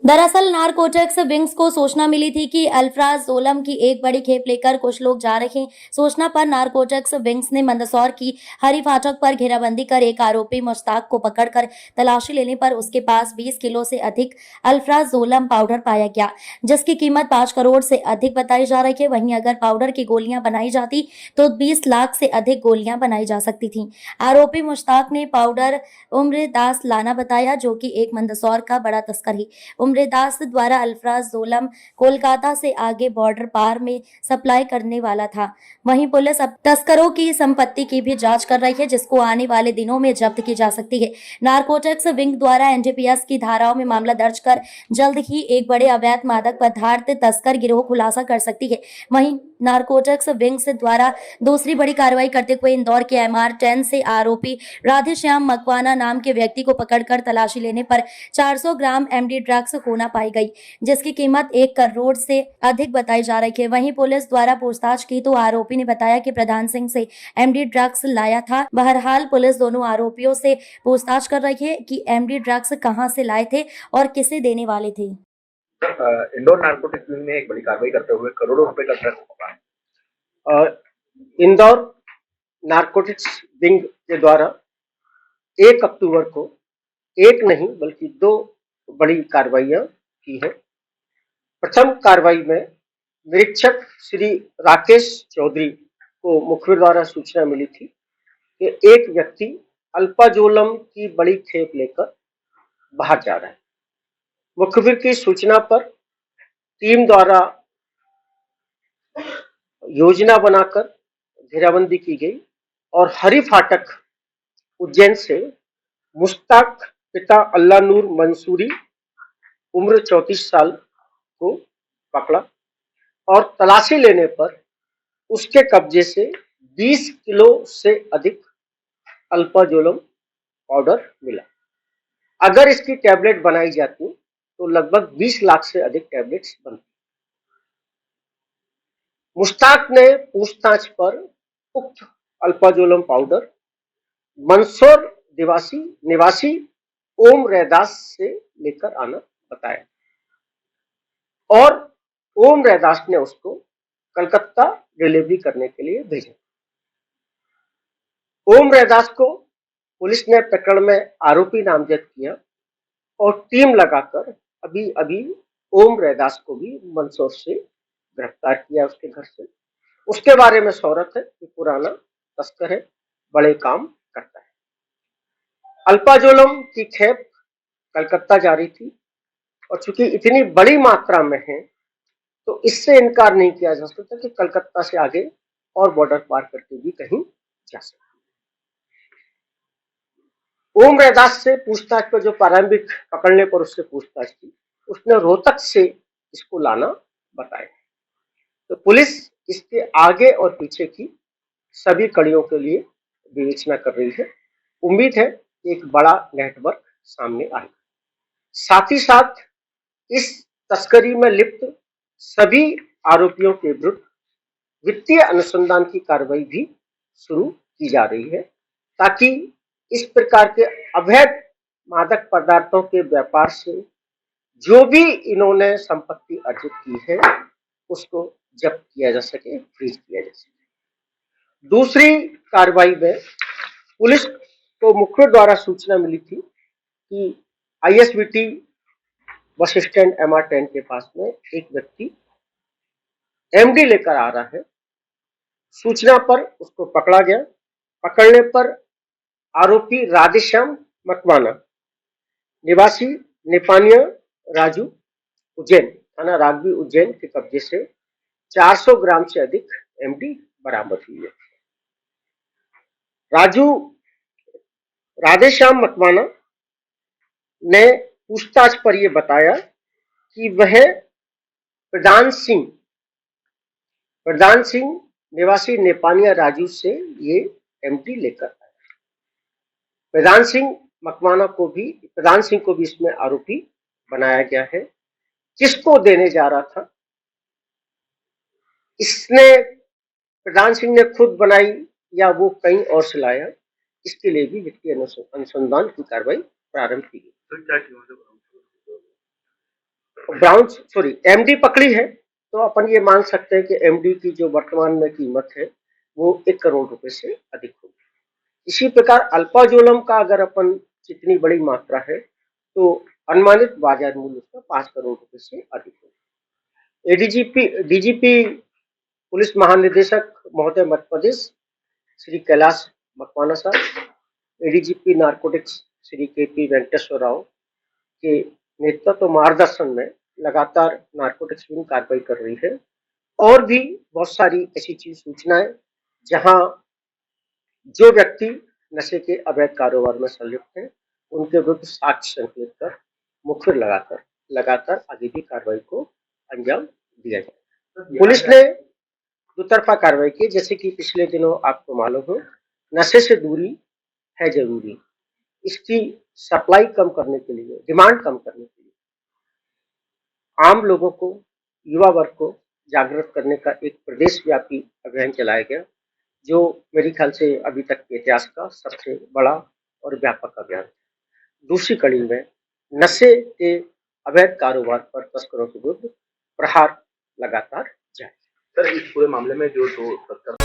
दरअसल narcotics wings को सूचना मिली थी कि अल्फ्राजोलम की एक बड़ी खेप लेकर कुछ लोग जा रहे हैं। सूचना पर नारकोटिक्स विंग्स ने मंदसौर की हरी फाटक पर घेराबंदी कर एक आरोपी मुश्ताक को पकड़कर तलाशी लेने पर उसके पास 20 किलो से अधिक अल्फ्राजोलम पाउडर पाया गया, जिसकी कीमत 5 करोड़ से अधिक बताई जा रही है। वहीं अगर पाउडर की गोलियां बनाई जाती तो 20 लाख से अधिक गोलियां बनाई जा सकती थी। आरोपी मुश्ताक ने पाउडर उम्रदास लाना बताया, जो कि एक मंदसौर का बड़ा तस्कर है। उम्रदास द्वारा अल्फ्राजोलम कोलकाता से आगे बॉर्डर पार में सप्लाई करने वाला था। वहीं पुलिस अब तस्करों की संपत्ति की भी जांच कर रही है, जिसको आने वाले दिनों में जब्त की जा सकती है। नारकोटिक्स विंग द्वारा एनडीपीएस की धाराओं में मामला दर्ज कर जल्द ही एक बड़े अवैध मादक पदार्थ तस्कर गिरोह खुलासा कर सकती है। वहीं नारकोटिक्स विंग्स द्वारा दूसरी बड़ी कार्रवाई करते हुए इंदौर के MR10 से आरोपी राधेश्याम मकवाना नाम के व्यक्ति को पकड़कर तलाशी लेने पर 400 ग्राम एमडी ड्रग्स होना पाई गई, जिसकी कीमत 1 करोड़ से अधिक बताई जा रही है। वहीं पुलिस द्वारा पूछताछ की तो आरोपी ने बताया कि प्रधान सिंह से एमडी ड्रग्स लाया था। बहरहाल पुलिस दोनों आरोपियों से पूछताछ कर रही है कि एमडी ड्रग्स कहां से लाए थे और किसे देने वाले थे। इंदौर नारकोटिक्स विंग ने एक बड़ी कार्रवाई करते हुए करोड़ों रुपए का ड्रग्स पकड़ा है। इंदौर नारकोटिक्स विंग के द्वारा 1 अक्टूबर को एक नहीं बल्कि 2 बड़ी कार्रवाइयां की है। प्रथम कार्रवाई में निरीक्षक श्री राकेश चौधरी को मुखबिर द्वारा सूचना मिली थी कि एक व्यक्ति अल्पाजोलम की बड़ी खेप लेकर बाहर जा रहा है। मुखबिर की सूचना पर टीम द्वारा योजना बनाकर घेराबंदी की गई और हरी फाटक उज्जैन से मुश्ताक पिता अल्लाह नूर मंसूरी उम्र 34 साल को पकड़ा और तलाशी लेने पर उसके कब्जे से 20 किलो से अधिक अल्पाजोलम पाउडर मिला। अगर इसकी टैबलेट बनाई जाती तो लगभग 20 लाख से अधिक टैबलेट्स बनती। मुश्ताक ने पूछताछ पर उक्त अल्पाजोलम पाउडर मंदसौर निवासी ओम रैदास से लेकर आना बताया और ओम रैदास ने उसको कलकत्ता डिलीवरी करने के लिए भेजा। ओम रैदास को पुलिस ने प्रकरण में आरोपी नामजद किया और टीम लगाकर अभी ओम रैदास को भी मंदसौर से गिरफ्तार किया उसके घर से। उसके बारे में शोहरत है कि पुराना तस्कर है, बड़े काम करता है। अल्पाजोलम की खेप कलकत्ता जा रही थी और चूंकि इतनी बड़ी मात्रा में है तो इससे इनकार नहीं किया जा सकता कि कलकत्ता से आगे और बॉर्डर पार करके भी कहीं जा सकता। ओम रैदास से पूछताछ पर जो प्रारंभिक पकड़ने पर उससे पूछताछ की, उसने रोहतक से इसको लाना बताया। तो पुलिस इसके आगे और पीछे की सभी कड़ियों के लिए विवेचना कर रही है। उम्मीद है एक बड़ा नेटवर्क सामने आएगा। साथ ही साथ इस तस्करी में लिप्त सभी आरोपियों के विरुद्ध वित्तीय अनुसंधान की कार्रवाई भी शुरू की जा रही है, ताकि इस प्रकार के अवैध मादक पदार्थों के व्यापार से जो भी इन्होंने संपत्ति अर्जित की है उसको जब्त किया जा सके, फ्रीज किया जा सके। दूसरी कार्रवाई में पुलिस को मुखबिर द्वारा सूचना मिली थी कि ISBT बस स्टैंड MR10 के पास में एक व्यक्ति MD लेकर आ रहा है। सूचना पर उसको पकड़ा गया। पकड़ने पर आरोपी राधेश्याम मकवाना निवासी नेपानिया राजू उज्जैन थाना रागवी उज्जैन के कब्जे से 400 ग्राम से अधिक MD बरामद हुई है। राधेश्याम मकवाना ने पूछताछ पर यह बताया कि वह प्रधान सिंह निवासी नेपानिया राजू से ये MD लेकर आया। प्रधान सिंह को भी इसमें आरोपी बनाया गया है। किसको देने जा रहा था, इसने प्रधान सिंह ने खुद बनाई या वो कहीं और से लाया, इसके लिए भी वित्तीय अनुसंधान की कार्रवाई प्रारंभ की गई। एमडी पकड़ी है, तो अपन ये मान सकते हैं कि एमडी की जो वर्तमान में कीमत है वो 1 करोड़ रुपए से अधिक होगी। इसी प्रकार अल्पाजोलम का अगर अपन जितनी बड़ी मात्रा है तो अनुमानित बाजार मूल्य उसका 5 करोड़ रुपए से अधिक होगा। डीजीपी पुलिस महानिदेशक महोदय मध्य प्रदेश श्री कैलाश मकवाना साहब, एडीजीपी नारकोटिक्स श्री केपी वेंकटेश्वर राव के नेतृत्व मार्गदर्शन में लगातार नारकोटिक्स विंग कार्रवाई कर रही है। और भी बहुत सारी ऐसी चीज सूचनाएं जहां जो व्यक्ति नशे के अवैध कारोबार में संलिप्त हैं उनके विरुद्ध साक्ष्य संकलित कर मुखबिर लगातार आगे भी कार्रवाई को अंजाम दिया जाए। पुलिस ने दुतरफा कार्रवाई की, जैसे कि पिछले दिनों आपको मालूम हो, नशे से दूरी है जरूरी, इसकी सप्लाई कम करने के लिए, डिमांड कम करने के लिए आम लोगों को, युवा वर्ग को जागृत करने का एक प्रदेश व्यापी अभियान चलाया गया, जो मेरे ख्याल से अभी तक के इतिहास का सबसे बड़ा और व्यापक अभियान है। दूसरी कड़ी में नशे के अवैध कारोबार पर तस्करों के विरुद्ध प्रहार लगातार जारी। सर, इस पूरे मामले में जो दो तस्कर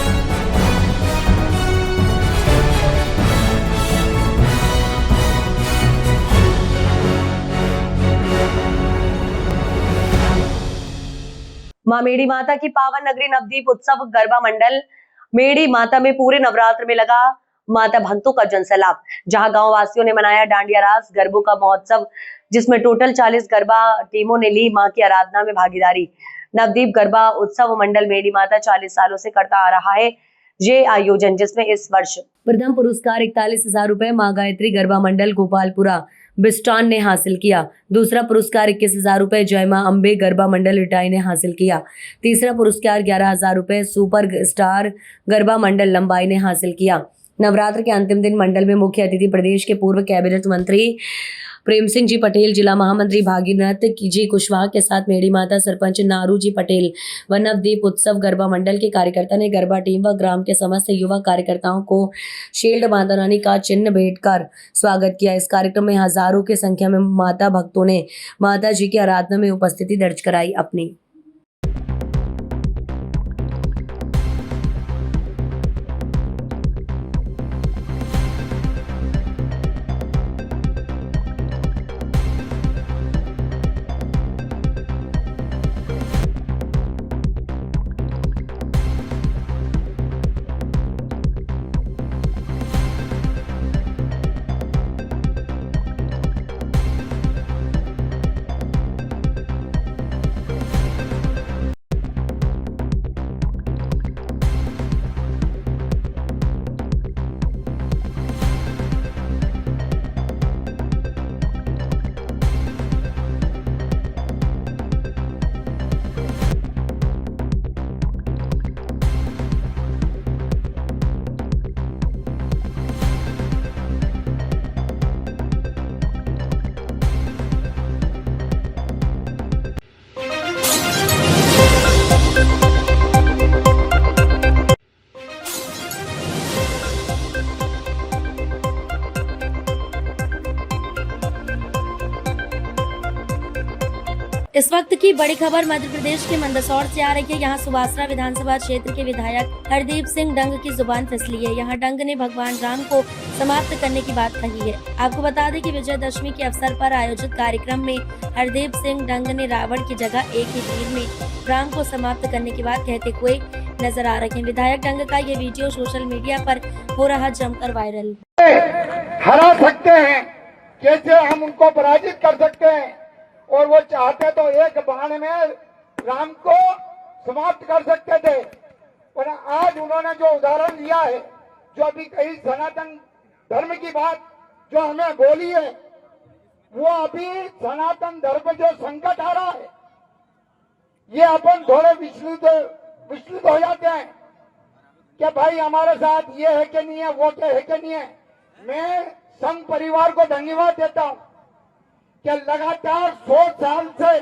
मां मेड़ी माता की पावन नगरी नवदीप उत्सव गरबा मंडल मेड़ी माता में पूरे नवरात्र में लगा माता भक्तों का जनसैलाब। जहां गांव वासियों ने मनाया डांडिया रास गरबों का महोत्सव, जिसमें टोटल 40 गरबा टीमों ने ली मां की आराधना में भागीदारी। नवदीप गरबा उत्सव मंडल मेड़ी माता 40 सालों से करता आ रहा है ये आयोजन, जिसमें इस वर्ष प्रथम पुरस्कार 41,000 रुपए मां गायत्री गरबा मंडल गोपालपुरा बिस्टान ने हासिल किया। दूसरा पुरस्कार 21,000 रुपए जय मां अम्बे गरबा मंडल इटाई ने हासिल किया। तीसरा पुरस्कार 11,000 रुपए सुपर स्टार गरबा मंडल लंबाई ने हासिल किया। नवरात्र के अंतिम दिन मंडल में मुख्य अतिथि प्रदेश के पूर्व कैबिनेट मंत्री प्रेम सिंह जी पटेल, जिला महामंत्री भागीरथ जी कुशवाहा के साथ मेड़ी माता सरपंच नारू जी पटेल व नवदीप उत्सव गरबा मंडल के कार्यकर्ता ने गरबा टीम व ग्राम के समस्त युवा कार्यकर्ताओं को शील्ड माता रानी का चिन्ह भेंट कर स्वागत किया। इस कार्यक्रम में हजारों की संख्या में माता भक्तों ने माता जी की आराधना में उपस्थिति दर्ज कराई अपनी। इस वक्त की बड़ी खबर मध्य प्रदेश के मंदसौर से आ रही है। यहाँ सुवासरा विधानसभा क्षेत्र के विधायक हरदीप सिंह डंग की जुबान फिसली है। यहाँ डंग ने भगवान राम को समाप्त करने की बात कही है। आपको बता दें कि विजयदशमी के अवसर पर आयोजित कार्यक्रम में हरदीप सिंह डंग ने रावण की जगह एक ही तीर में राम को समाप्त करने की बात कहते हुए नजर आ रहे हैं। विधायक डंग का ये वीडियो सोशल मीडिया पर हो रहा जमकर वायरल। हरा सकते हैं, कैसे हम उनको पराजित कर सकते हैं, और वो चाहते तो एक बाण में राम को समाप्त कर सकते थे। पर आज उन्होंने जो उदाहरण दिया है, जो अभी कही सनातन धर्म की बात जो हमें बोली है, वो अभी सनातन धर्म जो संकट आ रहा है, ये अपन थोड़े विचलित हो जाते हैं कि भाई हमारे साथ ये है कि नहीं है, वो क्या है कि नहीं है। मैं संघ परिवार को धन्यवाद देता हूं कि लगातार 100 साल से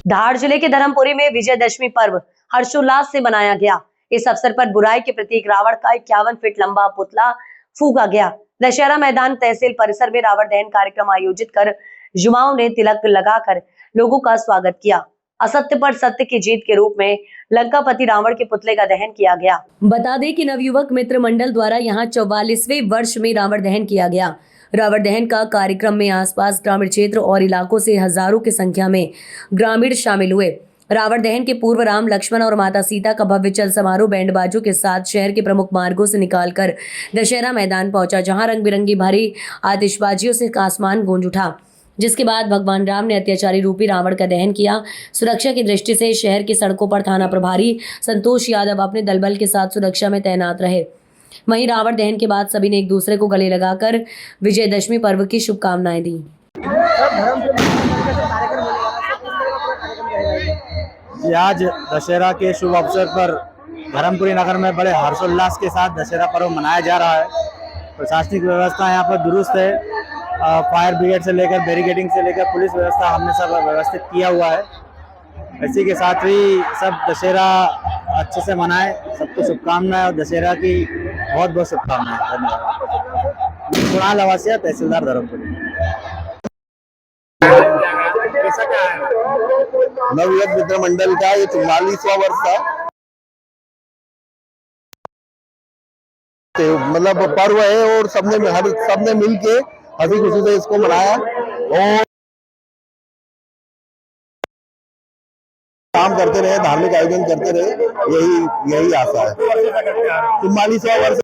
धार जिले के धर्मपुरी में विजयदशमी पर्व हर्षोल्लास से मनाया गया। इस अवसर पर बुराई के प्रतीक रावण का 51 फीट लंबा पुतला फूंका गया। दशहरा मैदान तहसील परिसर में रावण दहन कार्यक्रम आयोजित कर युवाओं ने तिलक लगाकर लोगों का स्वागत किया। असत्य पर सत्य की जीत के रूप में लंकापति रावण के पुतले का दहन किया गया। बता दें कि नवयुवक मित्र मंडल द्वारा यहाँ 44वें वर्ष में रावण दहन किया गया। रावण दहन का कार्यक्रम में आसपास ग्रामीण क्षेत्र और इलाकों से हजारों की संख्या में ग्रामीण शामिल हुए। रावण दहन के पूर्व राम लक्ष्मण और माता सीता का भव्य चल समारोह बैंड बाजों के साथ शहर के प्रमुख मार्गों से निकालकर दशहरा मैदान पहुंचा, जहां रंग बिरंगी भारी आतिशबाजियों से आसमान गूंज उठा। जिसके बाद भगवान राम ने अत्याचारी रूपी रावण का दहन किया। सुरक्षा की दृष्टि से शहर की सड़कों पर थाना प्रभारी संतोष यादव अपने दलबल के साथ सुरक्षा में तैनात रहे। वहीं रावण दहन के बाद सभी ने एक दूसरे को गले लगाकर विजयदशमी पर्व की शुभकामनाएं दी। आज दशहरा के शुभ अवसर पर धर्मपुरी नगर में बड़े हर्षोल्लास के साथ दशहरा पर्व मनाया जा रहा है। प्रशासनिक व्यवस्था यहाँ पर दुरुस्त है। फायर ब्रिगेड से लेकर बैरिकेडिंग से लेकर पुलिस व्यवस्था हमने सब व्यवस्थित किया हुआ है। इसी के साथ ही सब दशहरा अच्छे से मनाए। सबको शुभकामनाएं और दशहरा की बहुत बहुत शुभकामनाएं। धन्यवाद। कुणाल आवासिया, तहसीलदार धर्मपुरी। नवयुवक मित्र मंडल का ये 44वां वर्ष था। मतलब पर्व है और सबने मिलके हंसी खुशी से इसको मनाया और काम करते रहे, धार्मिक आयोजन करते रहे, यही आशा है। 44वां वर्ष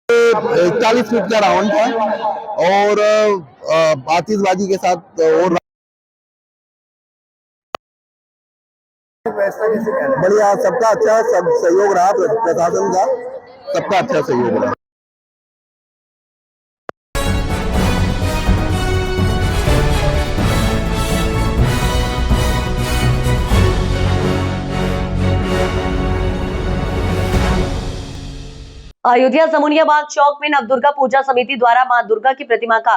41 फीट का रावण था और आतिशबाजी के साथ और बढ़िया, सबका अच्छा सब सहयोग रहा, प्रशासन का सबका अच्छा सहयोग रहा। अयोध्या समूनिया बाग चौक में नवदुर्गा पूजा समिति द्वारा मां दुर्गा की प्रतिमा का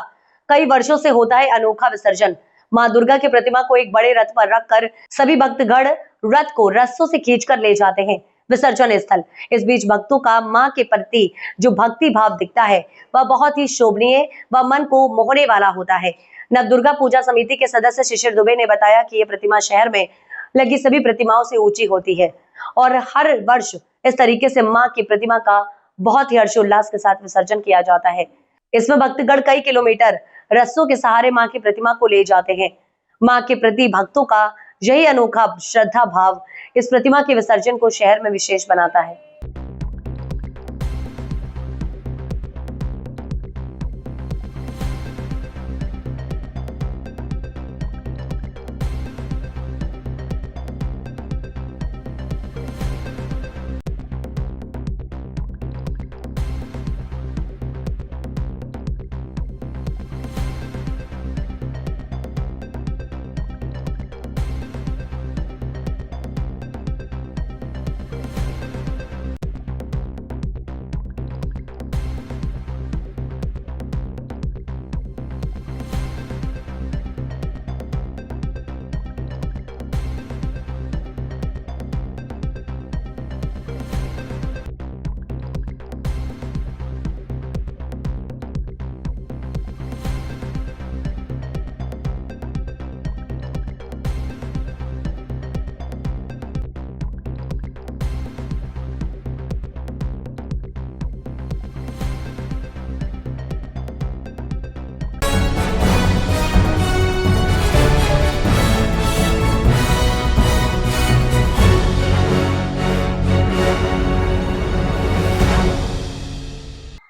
कई वर्षों से होता है अनोखा विसर्जन। मां दुर्गा की प्रतिमा को एक बड़े रथ पर रखकर सभी भक्तगण रथ को रस्सों से खींचकर ले जाते हैं विसर्जन स्थल। इस बीच भक्तों का मां के प्रति जो भक्ति भाव दिखता है वह बहुत ही शोभनीय व मन को मोहने वाला होता है। नवदुर्गा पूजा समिति के सदस्य शिशिर दुबे ने बताया कि ये प्रतिमा शहर में लगी सभी प्रतिमाओं से ऊंची होती है और हर वर्ष इस तरीके से मां की प्रतिमा का बहुत ही हर्षोल्लास के साथ विसर्जन किया जाता है। इसमें भक्तगण कई किलोमीटर रस्सों के सहारे मां की प्रतिमा को ले जाते हैं। मां के प्रति भक्तों का यही अनोखा श्रद्धा भाव इस प्रतिमा के विसर्जन को शहर में विशेष बनाता है।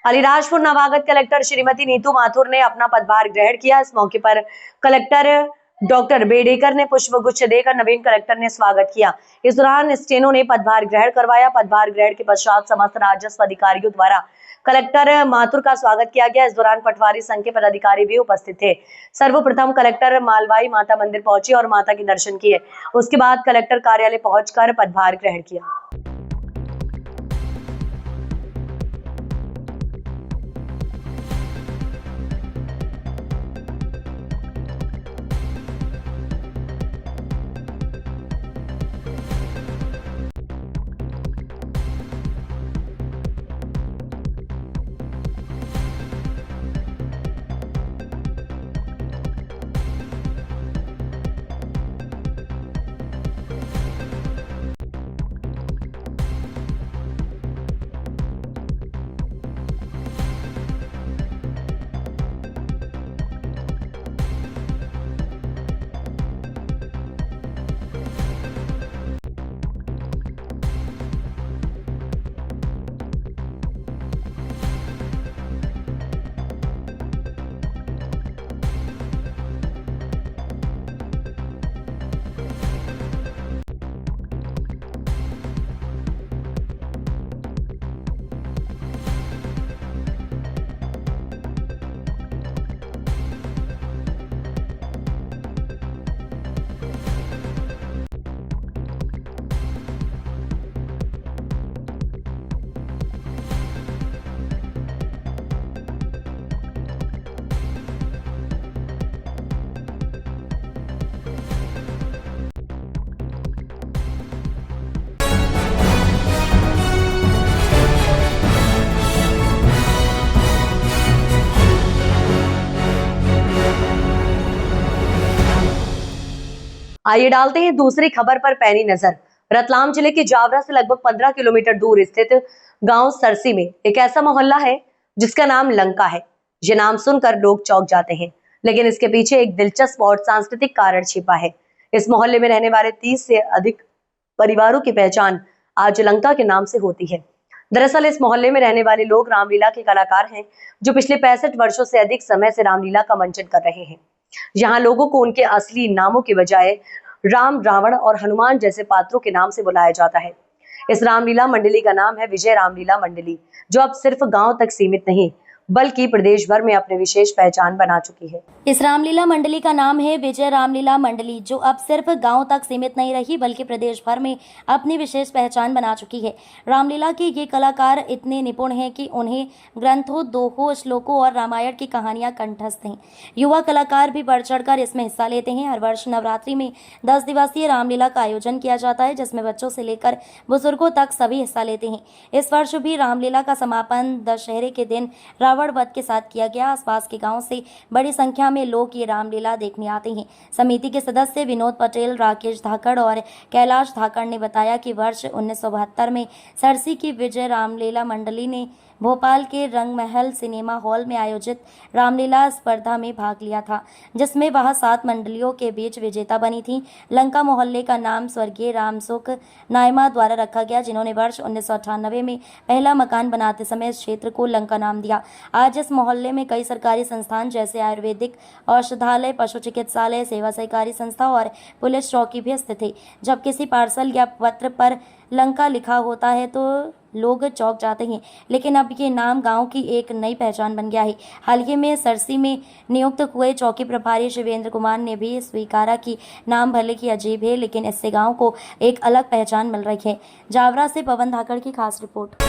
अलीराजपुर नवागत कलेक्टर श्रीमती नीतू माथुर ने अपना पदभार ग्रहण किया। इस मौके पर कलेक्टर डॉक्टर बेडेकर ने पुष्पगुच्छ देकर नवीन कलेक्टर ने स्वागत किया। इस दौरान स्टेनो ने पदभार ग्रहण करवाया। पदभार ग्रहण के पश्चात समस्त राजस्व अधिकारियों द्वारा कलेक्टर माथुर का स्वागत किया गया। इस दौरान पटवारी संघ के पदाधिकारी भी उपस्थित थे। सर्वप्रथम कलेक्टर मालवाई माता मंदिर पहुंची और माता के दर्शन किए। उसके बाद कलेक्टर कार्यालय पहुंचकर पदभार ग्रहण किया। आइए डालते हैं दूसरी खबर पर पैनी नजर। रतलाम जिले के जावरा से लगभग 15 किलोमीटर दूर स्थित गांव सरसी में एक ऐसा मोहल्ला है जिसका नाम लंका है। ये नाम सुनकर लोग चौंक जाते हैं, लेकिन इसके पीछे एक दिलचस्प और सांस्कृतिक कारण छिपा है। इस मोहल्ले में रहने वाले 30 से अधिक परिवारों की पहचान आज लंका के नाम से होती है। दरअसल इस मोहल्ले में रहने वाले लोग रामलीला के कलाकार हैं, जो पिछले 65 वर्षों से अधिक समय से रामलीला का मंचन कर रहे हैं। यहाँ लोगों को उनके असली नामों के बजाय राम, रावण और हनुमान जैसे पात्रों के नाम से बुलाया जाता है। इस रामलीला मंडली का नाम है विजय रामलीला मंडली, जो अब सिर्फ गांव तक सीमित नहीं बल्कि प्रदेश भर में अपनी विशेष पहचान बना चुकी है। इस रामलीला मंडली का नाम है विजय रामलीला मंडली, जो अब सिर्फ गांव तक सीमित नहीं रही बल्कि प्रदेश भर में अपनी विशेष पहचान बना चुकी है। रामलीला के ये कलाकार इतने निपुण हैं कि उन्हें ग्रंथों, दोहों, श्लोकों और रामायण की कहानियां कंठस्थ हैं। युवा कलाकार भी बढ़ चढ़कर इसमें हिस्सा लेते हैं। हर वर्ष नवरात्रि में 10 दिवसीय रामलीला का आयोजन किया जाता है, जिसमें बच्चों से लेकर बुजुर्गों तक सभी हिस्सा लेते हैं। इस वर्ष भी रामलीला का समापन दशहरे के दिन रावण वध के साथ किया गया। आसपास के गांव से बड़ी संख्या में लोग ये रामलीला देखने आते हैं। समिति के सदस्य विनोद पटेल, राकेश धाकड़ और कैलाश धाकड़ ने बताया कि वर्ष 1972 में सरसी की विजय रामलीला मंडली ने भोपाल के रंगमहल सिनेमा हॉल में आयोजित रामलीला स्पर्धा में भाग लिया था, जिसमें वह 7 मंडलियों के बीच विजेता बनी थी। लंका मोहल्ले का नाम स्वर्गीय रामसुख नायमा द्वारा रखा गया, जिन्होंने वर्ष 1998 में पहला मकान बनाते समय इस क्षेत्र को लंका नाम दिया। आज इस मोहल्ले में कई सरकारी संस्थान जैसे आयुर्वेदिक औषधालय, पशु चिकित्सालय, सेवा सहकारी संस्था और पुलिस चौकी भी स्थित है। जब किसी पार्सल या पत्र पर लंका लिखा होता है तो लोग चौंक जाते हैं, लेकिन अब ये नाम गांव की एक नई पहचान बन गया है। हाल ही में सरसी में नियुक्त हुए चौकी प्रभारी शिवेंद्र कुमार ने भी स्वीकारा कि नाम भले की अजीब है, लेकिन इससे गांव को एक अलग पहचान मिल रही है। जावरा से पवन धाकड़ की खास रिपोर्ट।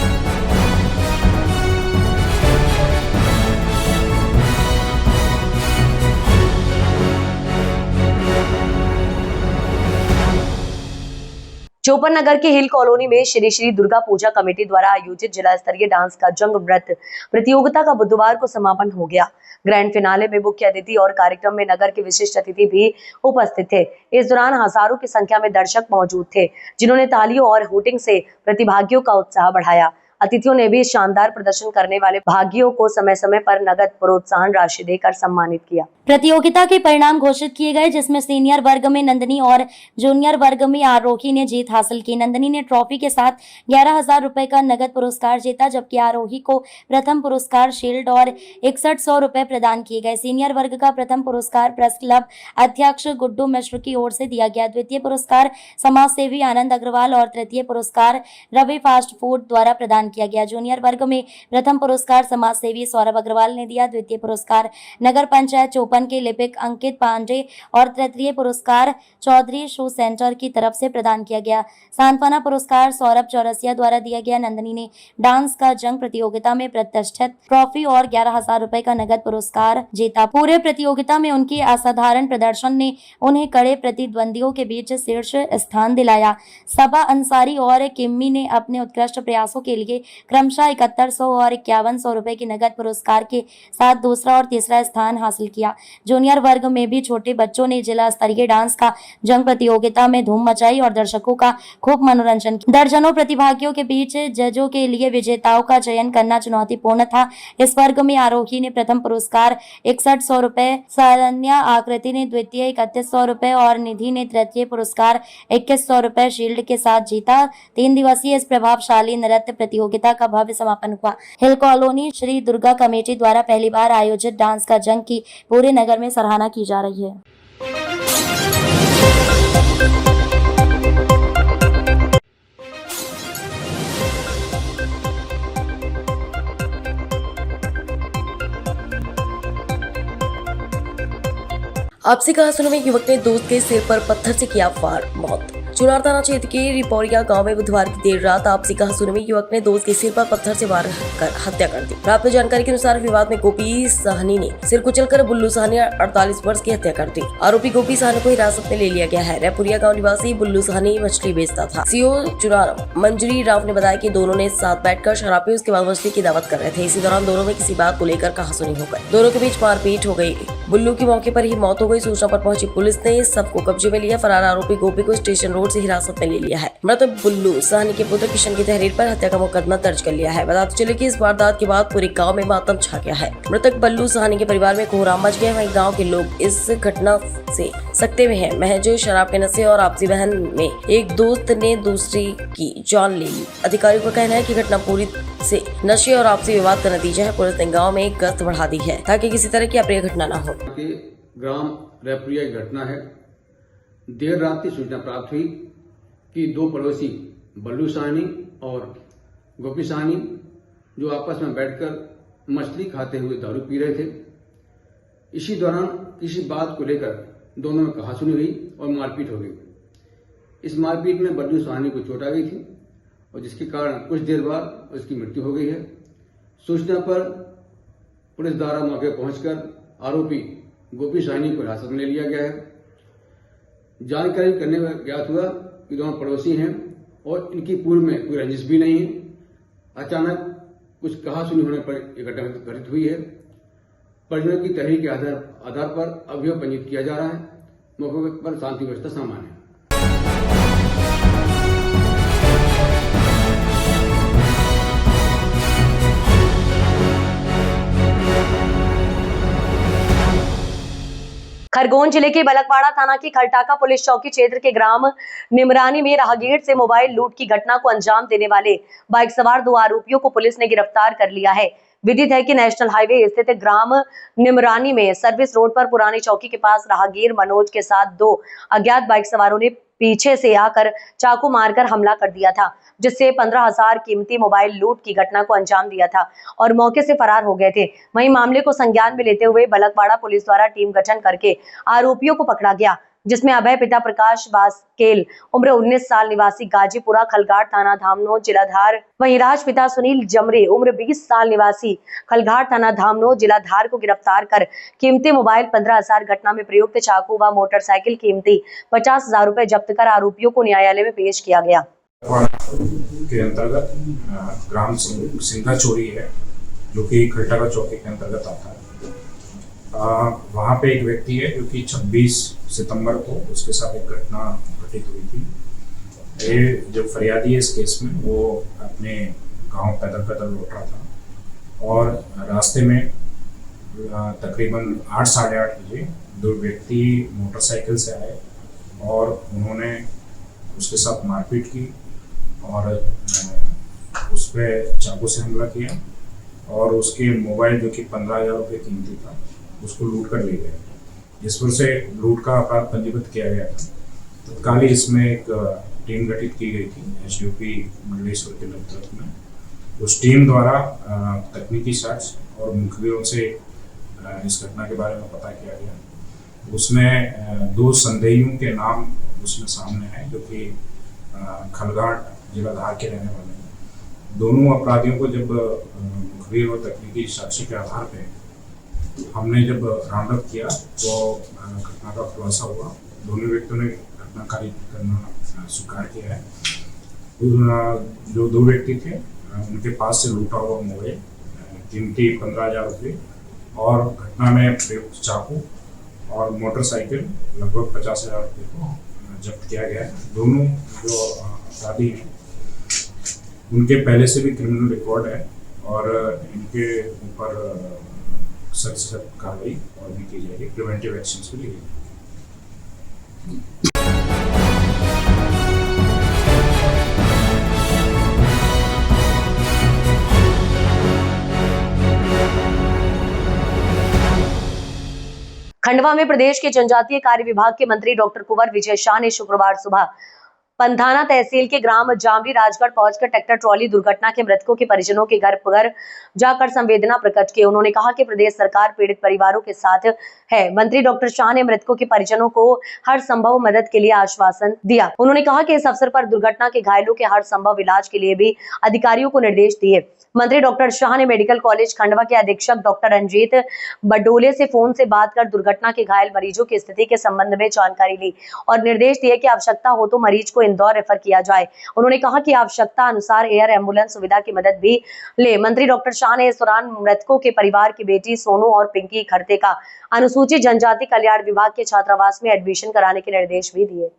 चौपन नगर के हिल कॉलोनी में श्री श्री दुर्गा पूजा कमेटी द्वारा आयोजित जिला स्तरीय डांस का जंग नृत्य प्रतियोगिता का बुधवार को समापन हो गया। ग्रैंड फिनाले में मुख्य अतिथि और कार्यक्रम में नगर के विशिष्ट अतिथि भी उपस्थित थे। इस दौरान हजारों की संख्या में दर्शक मौजूद थे, जिन्होंने तालियों और हूटिंग से प्रतिभागियों का उत्साह बढ़ाया। अतिथियों ने भी शानदार प्रदर्शन करने वाले भागियों को समय समय पर नगद प्रोत्साहन राशि देकर सम्मानित किया। प्रतियोगिता के परिणाम घोषित किए गए, जिसमें सीनियर वर्ग में नंदनी और जूनियर वर्ग में आरोही ने जीत हासिल की। नंदनी ने ट्रॉफी के साथ 11,000 रुपए का नगद पुरस्कार जीता, जबकि आरोही को प्रथम पुरस्कार शील्ड और 6100 रुपए प्रदान किए गए। सीनियर वर्ग का प्रथम पुरस्कार प्रेस क्लब अध्यक्ष गुड्डू मिश्र की ओर से दिया गया। द्वितीय पुरस्कार समाज सेवी आनंद अग्रवाल और तृतीय पुरस्कार रवि फास्ट फूड द्वारा प्रदान किया गया। जूनियर वर्ग में प्रथम पुरस्कार समाज सेवी सौरभ अग्रवाल ने दिया। द्वितीय पुरस्कार नगर पंचायत चौपन के लिपिक अंकित पांडे और तृतीय पुरस्कार चौधरी शू सेंटर की तरफ से प्रदान किया गया। सांत्वना पुरस्कार सौरभ चौरसिया द्वारा दिया गया। नंदनी ने डांस का जंग प्रतियोगिता में प्रतिष्ठित ट्रॉफी और 11,000 रुपए का नगद पुरस्कार जीता। पूरे प्रतियोगिता में उनकी असाधारण प्रदर्शन ने उन्हें कड़े प्रतिद्वंदियों के बीच शीर्ष स्थान दिलाया। सबा अंसारी और किम्मी ने अपने उत्कृष्ट प्रयासों के लिए क्रमशः 7100 और 5100 रुपए के नगद पुरस्कार के साथ दूसरा और तीसरा स्थान हासिल किया। जूनियर वर्ग में भी छोटे बच्चों ने जिला स्तरीय डांस का जंग प्रतियोगिता में धूम मचाई और दर्शकों का खूब मनोरंजन किया। दर्जनों प्रतिभागियों के बीच जजों के लिए विजेताओं का चयन करना चुनौतीपूर्ण था। इस वर्ग में आरोही ने प्रथम पुरस्कार 6100 रुपए, सरन्या आकृति ने द्वितीय 3100 रुपए और निधि ने तृतीय पुरस्कार 2100 रुपए शील्ड के साथ जीता। 3 दिवसीय इस प्रभावशाली नृत्य प्रतियोगिता का भव्य समापन हुआ। हिल कॉलोनी श्री दुर्गा कमेटी द्वारा पहली बार आयोजित डांस का जंग की पूरे नगर में सराहना की जा रही है। आपसी कहा सुनो में युवक ने दोस्त के सिर पर पत्थर से किया वार, मौत। चुनार थाना क्षेत्र के रिपोरिया गांव में बुधवार की देर रात आपसी कहा सुनो में युवक ने दोस्त के सिर पर पत्थर से वार कर हत्या कर दी। प्राप्त जानकारी के अनुसार विवाद में गोपी साहनी ने सिर कुचलकर बुल्लू साहनी 48 वर्ष की हत्या कर दी। आरोपी गोपी साहनी को हिरासत में ले लिया गया है। रेपुरिया गाँव निवासी बुल्लू साहनी मछली बेचता था। सीओ चुनार मंजरी राव ने बताया कि दोनों ने साथ बैठकर शराब पी उसके बाद मछली की दावत कर रहे थे। इसी दौरान दोनों में किसी बात को लेकर कहासुनी हो गई। दोनों के बीच मारपीट हो गई। बुल्लू की मौके पर ही मौत हो गई। सूचना पर पहुंची पुलिस ने सबको कब्जे में लिया। फरार आरोपी गोपी को स्टेशन रोड से हिरासत में ले लिया है। मृतक बुल्लू साहनी के पुत्र किशन की तहरीर पर हत्या का मुकदमा दर्ज कर लिया है। बताते चले कि इस वारदात के बाद पूरे गाँव में मातम छा गया है। मृतक बल्लू साहनी के परिवार में कोहराम मच गया। वहीं गाँव के लोग इस घटना से सकते में है। महज शराब के नशे और आपसी बहन में एक दोस्त ने दूसरे की जान ले ली। अधिकारियों का कहना है कि घटना पूरी से नशे और आपसी विवाद का नतीजा है। पुलिस ने गांव में एक गश्त बढ़ा दी है ताकि किसी तरह की अप्रिय घटना न हो। ग्राम रेपुरिया की घटना है। देर रात की सूचना प्राप्त हुई कि दो पड़ोसी बल्लू साहनी और गोपी साहनी जो आपस में बैठकर मछली खाते हुए दारू पी रहे थे। इसी दौरान किसी बात को लेकर दोनों में कहासुनी हुई और मारपीट हो गई। इस मारपीट में बल्लू साहनी को चोट आ गई थी और जिसके कारण कुछ देर बाद उसकी मृत्यु हो गई है। सूचना पर पुलिस द्वारा मौके पहुंचकर आरोपी गोपी साहनी को हिरासत में ले लिया गया है। जानकारी करने में ज्ञात हुआ कि दोनों पड़ोसी हैं और इनकी पूर्व में कोई रंजिश भी नहीं है। अचानक कुछ कहासुनी होने पर यह घटना घटित हुई है। परिजनों की तहरीर के आधार पर अभियोग पंजीकृत किया जा रहा है। मौके पर शांति व्यवस्था सामान्य है। खरगोन जिले के बलकवाड़ा थाना की खलटाका पुलिस चौकी क्षेत्र के ग्राम निमरानी में राहगीर से मोबाइल लूट की घटना को अंजाम देने वाले बाइक सवार दो आरोपियों को पुलिस ने गिरफ्तार कर लिया है। विदित है कि नेशनल हाईवे स्थित ग्राम निमरानी में सर्विस रोड पर पुरानी चौकी के पास राहगीर मनोज के साथ दो अज्ञात बाइक सवारों ने पीछे से आकर चाकू मारकर हमला कर दिया था, जिससे 15,000 कीमती मोबाइल लूट की घटना को अंजाम दिया था और मौके से फरार हो गए थे। वहीं मामले को संज्ञान में लेते हुए बलकवाड़ा पुलिस द्वारा टीम गठन करके आरोपियों को पकड़ा गया, जिसमें अभय पिता प्रकाश बास्केल उम्र 19 साल निवासी गाजीपुरा खलघाट थाना धामनो जिला धार, वहीं राज पिता सुनील जमरे उम्र 20 साल निवासी खलघाट थाना धामनो जिला धार को गिरफ्तार कर कीमती मोबाइल 15,000 घटना में प्रयुक्त चाकू व मोटरसाइकिल कीमती 50,000 रुपए जब्त कर आरोपियों को न्यायालय में पेश किया गया। के अंतर्गत ग्राम सिंधा चोरी है जो कि खलटाका चौकी के अंतर्गत आता है। वहाँ पे एक व्यक्ति है जो कि 26 सितंबर को उसके साथ एक घटना घटित हुई थी। ये जो फरियादी है इस केस में वो अपने गांव पैदल लौट रहा था और रास्ते में तकरीबन 8 साढ़े 8 बजे दो व्यक्ति मोटरसाइकिल से आए और उन्होंने उसके साथ मारपीट की और उस पर चाकू से हमला किया और उसके मोबाइल जो कि 15,000 रुपये कीमती था उसको लूट कर ले गए। जिस पर से लूट का अपराध पंजीबद्ध किया गया था। तत्काल ही इसमें एक टीम गठित की गई थी एसडीओपी मंडलेश्वर के नेतृत्व में। उस टीम द्वारा तकनीकी सर्च और मुखबिरों से इस घटना के बारे में पता किया गया। उसमें दो संदेहियों के नाम उसमें सामने आए जो कि खलघाट जिला धार के रहने वाले हैं। दोनों अपराधियों को जब मुखबिर और तकनीकी साक्ष्य के आधार पर हमने जब राउंड अप किया तो घटना का खुलासा हुआ। दोनों व्यक्तियों ने घटनाकारी करना स्वीकार किया है। जो दो व्यक्ति थे उनके पास से लूटा हुआ मोबाइल कीमती 15,000 रुपये और घटना में प्रयुक्त चाकू और मोटरसाइकिल लगभग 50,000 रुपये को जब्त किया गया है। दोनों जो अपराधी हैं उनके पहले से भी क्रिमिनल रिकॉर्ड है और इनके ऊपर सख्त से सख्त कार्रवाई और भी की जाएगी, प्रिवेंटिव एक्शंस भी लिए खंडवा में प्रदेश के जनजातीय कार्य विभाग के मंत्री डॉक्टर कुंवर विजय शाह ने शुक्रवार सुबह पंधाना तहसील के ग्राम जामरी राजगढ़ पहुंचकर ट्रैक्टर ट्रॉली दुर्घटना के मृतकों के परिजनों के घर पर जाकर संवेदना प्रकट की। उन्होंने कहा कि प्रदेश सरकार पीड़ित परिवारों के साथ है। मंत्री डॉक्टर शाह ने मृतकों के परिजनों को हर संभव मदद के लिए आश्वासन दिया। उन्होंने कहा कि इस अवसर पर दुर्घटना के घायलों के हर संभव इलाज के लिए भी अधिकारियों को निर्देश दिए। मंत्री डॉक्टर शाह ने मेडिकल कॉलेज खंडवा के अधीक्षक डॉक्टर रंजीत बडोले से फोन से बात कर दुर्घटना के घायल मरीजों की स्थिति के संबंध में जानकारी ली और निर्देश दिए कि आवश्यकता हो तो मरीज को इंदौर रेफर किया जाए। उन्होंने कहा कि आवश्यकता अनुसार एयर एम्बुलेंस सुविधा की मदद भी ले। मंत्री डॉक्टर शाह ने इस दौरान मृतकों के परिवार की बेटी सोनू और पिंकी खड़ते का अनुसूचित जनजाति कल्याण विभाग के छात्रावास में एडमिशन कराने के निर्देश भी दिए।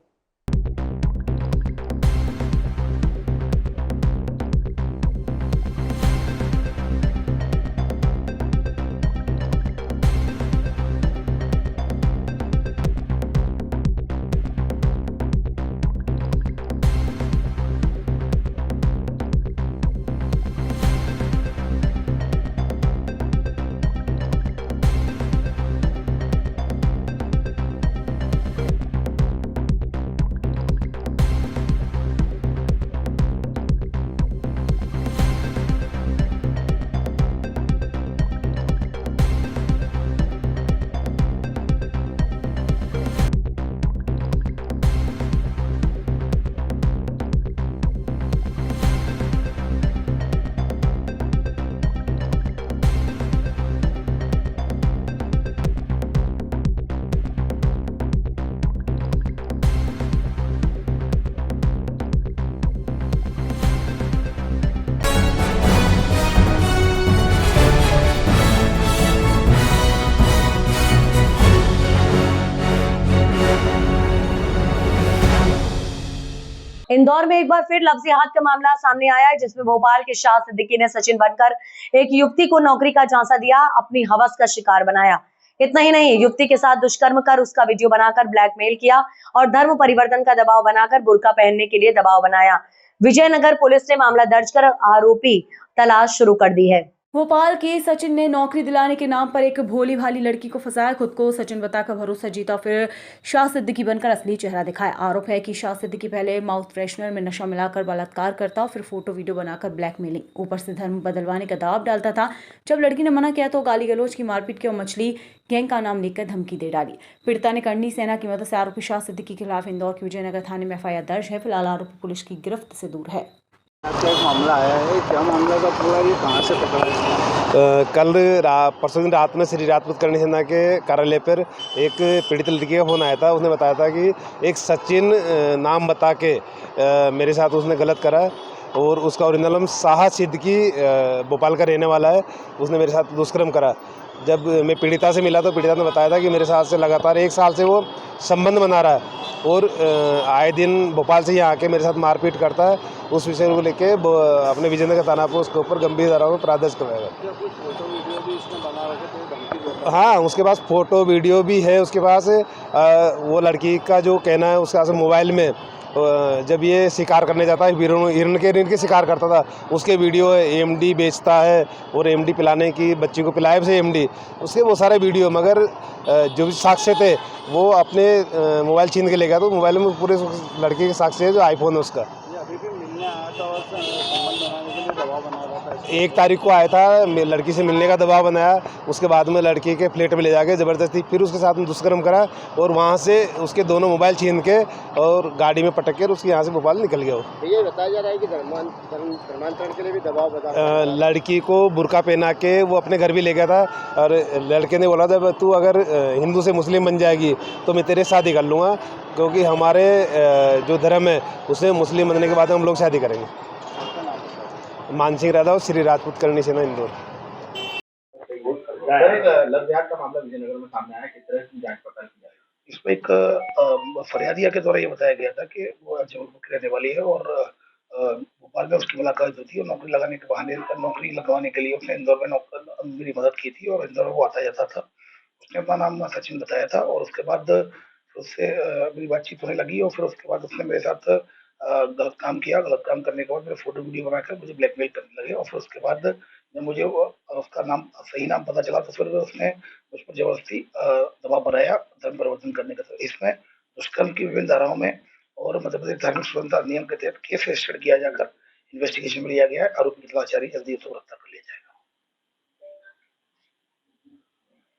इंदौर में एक बार फिर लफ्जी हाथ का मामला सामने आया है, जिसमें भोपाल के शाह सिद्दीकी ने सचिन बनकर एक युवती को नौकरी का झांसा दिया, अपनी हवस का शिकार बनाया। इतना ही नहीं, युवती के साथ दुष्कर्म कर उसका वीडियो बनाकर ब्लैकमेल किया और धर्म परिवर्तन का दबाव बनाकर बुर्का पहनने के लिए दबाव बनाया। विजयनगर पुलिस ने मामला दर्ज कर आरोपी तलाश शुरू कर दी है। भोपाल के सचिन ने नौकरी दिलाने के नाम पर एक भोली भाली लड़की को फंसाया, खुद को सचिन बताकर भरोसा जीता, फिर शाह सिद्दीकी बनकर असली चेहरा दिखाया। आरोप है कि शाह सिद्दीकी पहले माउथ फ्रेशनर में नशा मिलाकर बलात्कार करता, फिर फोटो वीडियो बनाकर ब्लैकमेलिंग, ऊपर से धर्म बदलवाने का दबाव डालता था। जब लड़की ने मना किया तो गाली गलौज की मारपीट की और मछली गैंग का नाम लिखकर धमकी दे डाली। पीड़िता ने करनी सेना की मदद से आरोपी शाह सिद्दीकी के खिलाफ इंदौर के विजयनगर थाने में एफआईआर दर्ज है। फिलहाल आरोपी पुलिस की गिरफ्त से दूर है। एक मामला आया है, क्या मामला का पूरा, ये कहाँ से पकड़ा है? कल परसों दिन रात में श्री राजपूत करणी सेना के कार्यालय पर एक पीड़ित लड़की का फ़ोन आया था। उसने बताया था कि एक सचिन नाम बता के मेरे साथ उसने गलत करा और उसका ओरिजिनल नाम शाह सिद्दीकी भोपाल का रहने वाला है। उसने मेरे साथ दुष्कर्म करा। जब मैं पीड़िता से मिला तो पीड़िता ने बताया था कि मेरे साथ से लगातार 1 साल से वो संबंध बना रहा है और आए दिन भोपाल से यहाँ आके मेरे साथ मारपीट करता है। उस विषय को लेके अपने विजयनगर थाना पर उसके ऊपर गंभीर धाराओं में अपराध दर्ज करवाएगा। हाँ, उसके पास फोटो वीडियो भी है। उसके पास वो लड़की का जो कहना है, उसके पास मोबाइल में जब ये शिकार करने जाता है, हिरण के शिकार करता था, उसके वीडियो है। एमडी बेचता है और एमडी पिलाने की, बच्ची को पिलाए से एमडी, उसके वो सारे वीडियो। मगर जो भी साक्ष्य थे वो अपने मोबाइल छीन के ले गया, तो मोबाइल में पूरे लड़के के साक्ष्य है, जो आईफोन है उसका। 1 तारीख को आया था, लड़की से मिलने का दबाव बनाया। उसके बाद में लड़की के फ्लैट में ले जाके ज़बरदस्ती फिर उसके साथ में दुष्कर्म करा और वहाँ से उसके दोनों मोबाइल छीन के और गाड़ी में पटक कर उसके यहाँ से भोपाल निकल गया। ये बताया जा रहा है कि धर्मांतरण के लिए भी दबाव बना। लड़की को बुर्का पहना के वो अपने घर भी ले गया था और लड़के ने बोला था, तू अगर हिंदू से मुस्लिम बन जाएगी तो मैं तेरे शादी कर लूँगा, क्योंकि हमारे जो धर्म है उसमें मुस्लिम बनने के बाद हम लोग शादी करेंगे। मानसिंह राधा, श्री राजपूत करणी सेना, इंदौर। लव्यात का मामला विजयनगर में सामने आया, किस तरह की जांच पड़ताल की जा रही है? इसमें एक फरियादिया के द्वारा ये बताया गया था कि वो जबलपुर की रहने वाली है और भोपाल में उसकी मुलाकात हुई थी और नौकरी लगाने के बहाने, नौकरी लगवाने के लिए उसने इंदौर में मेरी मदद की थी और इंदौर वो आता जाता था। उसने अपना नाम सचिन बताया था और उसके बाद उससे मेरी बातचीत होने लगी और फिर उसके बाद उसने मेरे साथ गलत काम किया। गलत काम करने के बाद मेरे फोटो वीडियो बनाकर मुझे ब्लैकमेल करने लगे और फिर उसके बाद जब मुझे उसका नाम, सही नाम पता चला तो फिर उसने मुझ पर जबरदस्ती दबाव बनाया धर्म परिवर्तन करने का। तो इसमें दुष्कर्म की विभिन्न धाराओं में और मध्य प्रदेश धार्मिक स्वतंत्रता अधिनियम के तहत केस रजिस्टर्ड किया जाकर इन्वेस्टिगेशन में लिया गया है। आरोपी की तलाश जारी, जल्दी उसको गिरफ्तार कर लिया जाएगा।